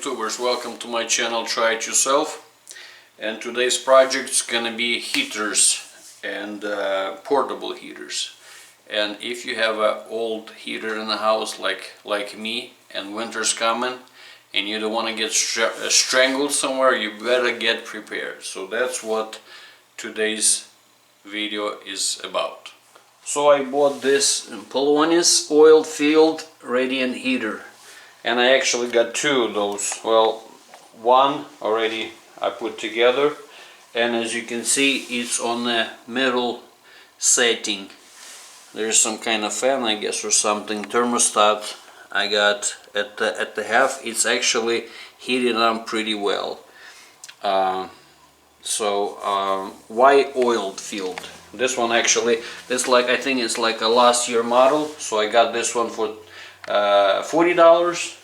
YouTubers, welcome to my channel Try It Yourself. And today's project is gonna be heaters and portable heaters. And if you have an old heater in the house like me and winter's coming and you don't want to get strangled somewhere, you better get prepared. So that's what today's video is about. So I bought this Pelonis oil-filled radiant heater, and I actually got two of those. Well, one already I put together, and as you can see, it's on the middle setting. There's some kind of fan, I guess, or something, thermostat I got at the half. It's actually heating up pretty well. Why oil-filled? This one actually, I think it's like a last year model, so I got this one for $40,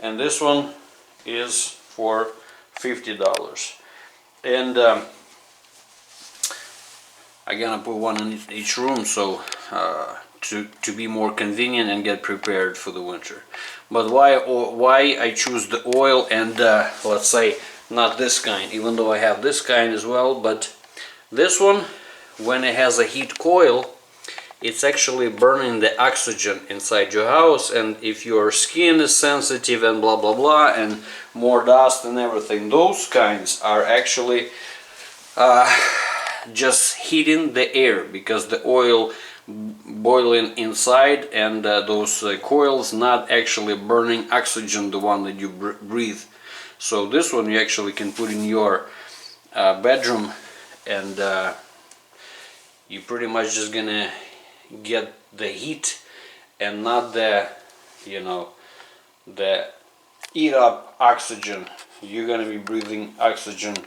and this one is for $50. And I'm gonna put one in each room, so to be more convenient and get prepared for the winter. But why I choose the oil and let's say not this kind, even though I have this kind as well, but this one, when it has a heat coil, it's actually burning the oxygen inside your house, and if your skin is sensitive and blah blah blah and more dust and everything, those kinds are actually just heating the air because the oil boiling inside, and those coils not actually burning oxygen, the one that you breathe. So this one you actually can put in your bedroom, and you pretty much just gonna get the heat and not the, you know, the eat up oxygen. You're gonna be breathing oxygen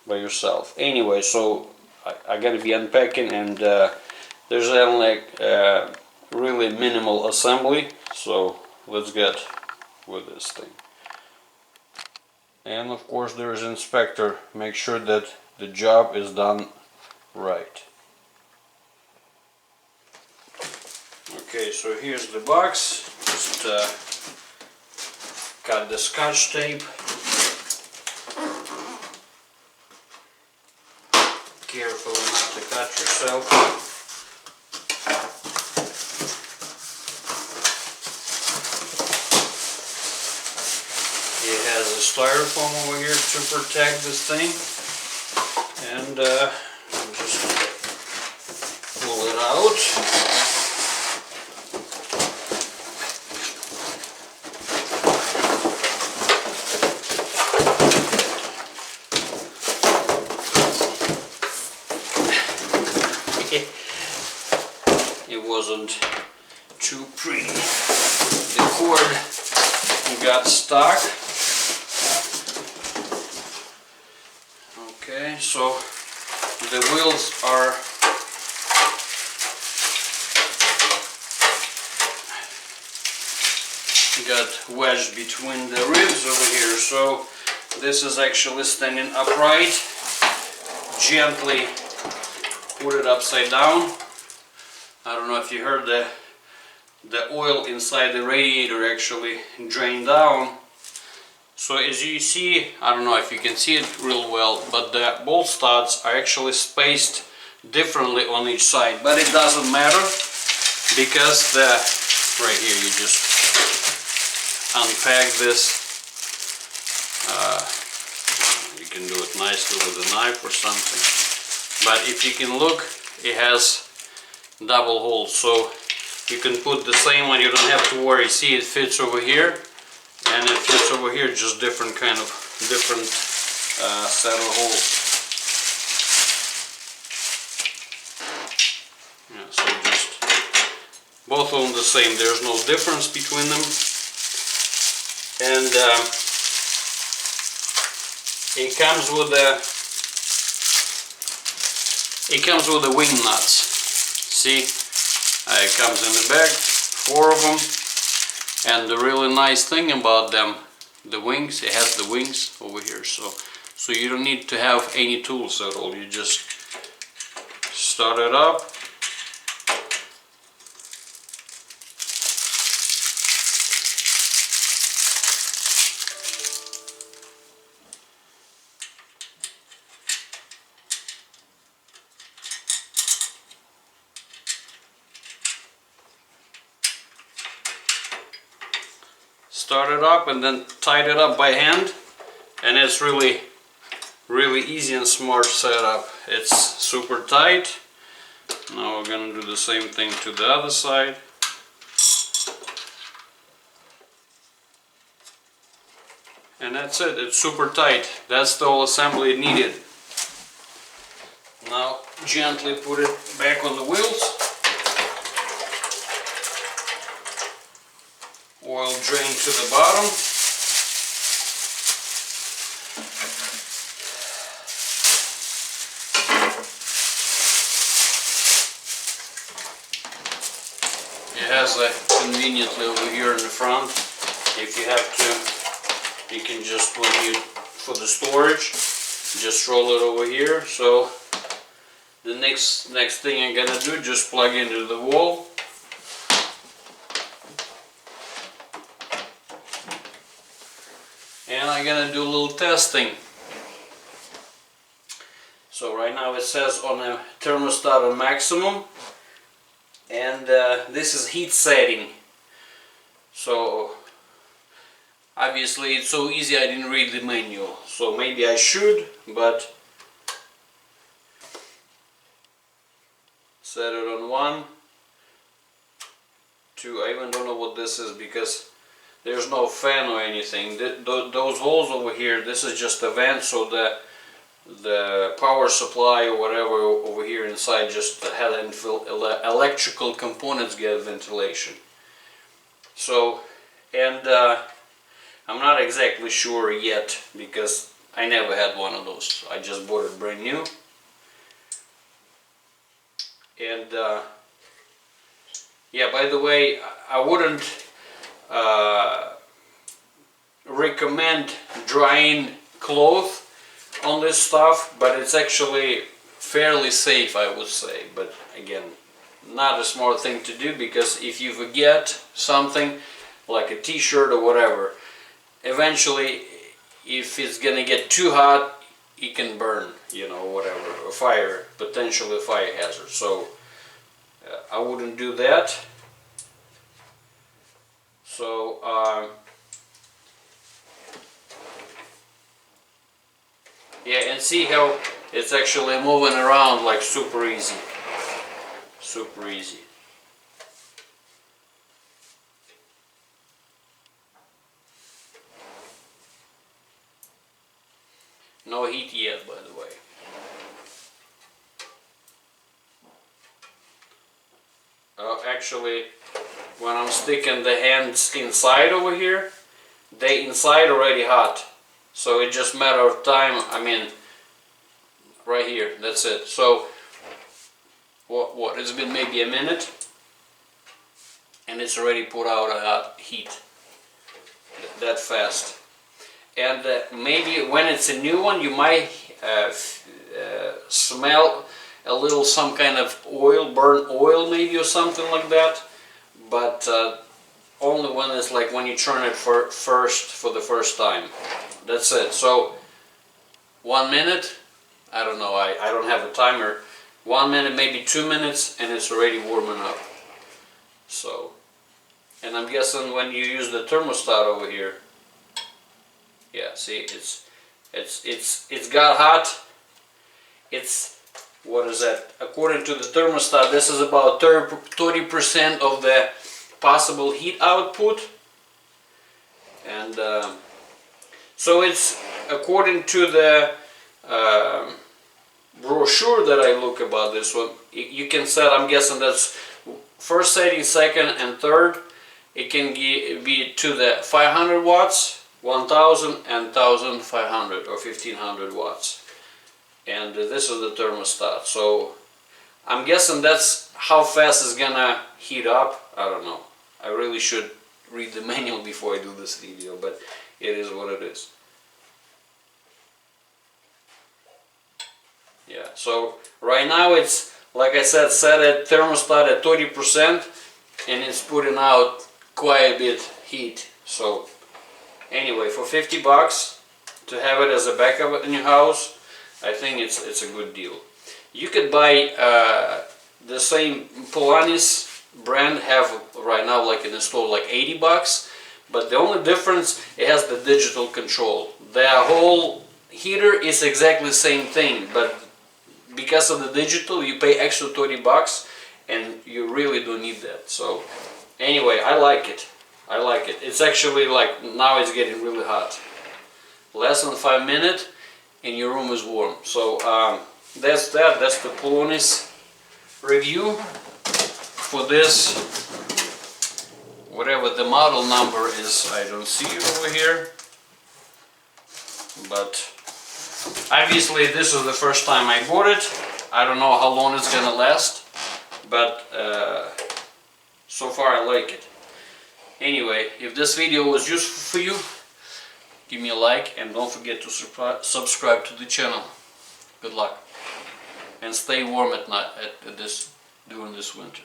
by yourself. Anyway, so I gotta be unpacking, and there's only really minimal assembly, so let's get with this thing. And of course there is inspector, make sure that the job is done right. Okay, so here's the box. Just cut the scotch tape. Carefully not to cut yourself. It has a styrofoam over here to protect this thing, and just pull it out. It wasn't too pretty. The cord got stuck. Okay, so the wheels are got wedged between the ribs over here, so this is actually standing upright. Gently put it upside down. I don't know if you heard the oil inside the radiator actually drained down. So as you see, I don't know if you can see it real well, but the bolt studs are actually spaced differently on each side, but it doesn't matter because right here you just unpack this. You can do it nicely with a knife or something, but if you can look, it has double holes, so you can put the same one, you don't have to worry. See, it fits over here and it fits over here, just different set of holes. Yeah, so just both of them the same, there's no difference between them. And it comes with the wing nuts. See, it comes in the bag, 4 of them, and the really nice thing about them, the wings, it has the wings over here, so you don't need to have any tools at all. You just start it up, start it up and then tied it up by hand, and it's really easy and smart setup. It's super tight. Now we're gonna do the same thing to the other side. And that's it, it's super tight. That's the whole assembly needed. Now gently put it back on the wheels. Oil drain to the bottom. It has a conveniently over here in the front. If you have to, you can just, for the storage, just roll it over here. So the next thing I'm gonna do, just plug into the wall. And I'm gonna do a little testing. So right now it says on a thermostat on maximum, and this is heat setting. So obviously it's so easy I didn't read the manual, so maybe I should, but set it on 1, 2, I even don't know what this is because there's no fan or anything. Those holes over here, this is just a vent, so the power supply or whatever over here inside just had electrical components get ventilation. So, and I'm not exactly sure yet because I never had one of those. I just bought it brand new. And yeah, by the way, I wouldn't recommend drying clothes on this stuff, but it's actually fairly safe, I would say. But again, not a smart thing to do, because if you forget something like a t-shirt or whatever, eventually if it's gonna get too hot, it can burn, you know, whatever, a fire, potentially a fire hazard. So I wouldn't do that. So yeah, and see how it's actually moving around like super easy. Super easy. No heat yet, by the way. Actually, when I'm sticking the hands inside over here, they inside already hot. So it's just a matter of time. I mean, right here, that's it. So what it's been maybe a minute and it's already put out a hot heat that fast. And maybe when it's a new one, you might smell a little, some kind of oil, burnt oil maybe, or something like that. But only when it's like when you turn it for the first time. That's it. So 1 minute, I don't know, I don't have a timer. 1 minute, maybe 2 minutes, and it's already warming up. So, and I'm guessing when you use the thermostat over here, yeah, see, it's got hot. It's, what is that? According to the thermostat, this is about 30% of the possible heat output. And so it's, according to the brochure that I look about this one, you can set, I'm guessing that's first setting, second and third, it can be to the 500 watts, 1000 and 1500 or 1500 watts. And this is the thermostat. So I'm guessing that's how fast it's gonna heat up. I don't know. I really should read the manual before I do this video, but it is what it is. Yeah, so right now it's, like I said, set at thermostat at 30%, and it's putting out quite a bit heat. So anyway, for 50 bucks to have it as a backup in your house, I think it's a good deal. You could buy the same Pelonis brand, have right now like in the store like 80 bucks, but the only difference, it has the digital control. The whole heater is exactly the same thing, but because of the digital you pay extra 30 bucks and you really don't need that. So anyway, I like it. It's actually like, now it's getting really hot. Less than 5 minutes and your room is warm. So that's the Pelonis review for this, whatever the model number is. I don't see it over here, but obviously this is the first time I bought it. I don't know how long it's gonna last, but so far I like it. Anyway, if this video was useful for you, give me a like and don't forget to subscribe to the channel. Good luck and stay warm at night during this winter.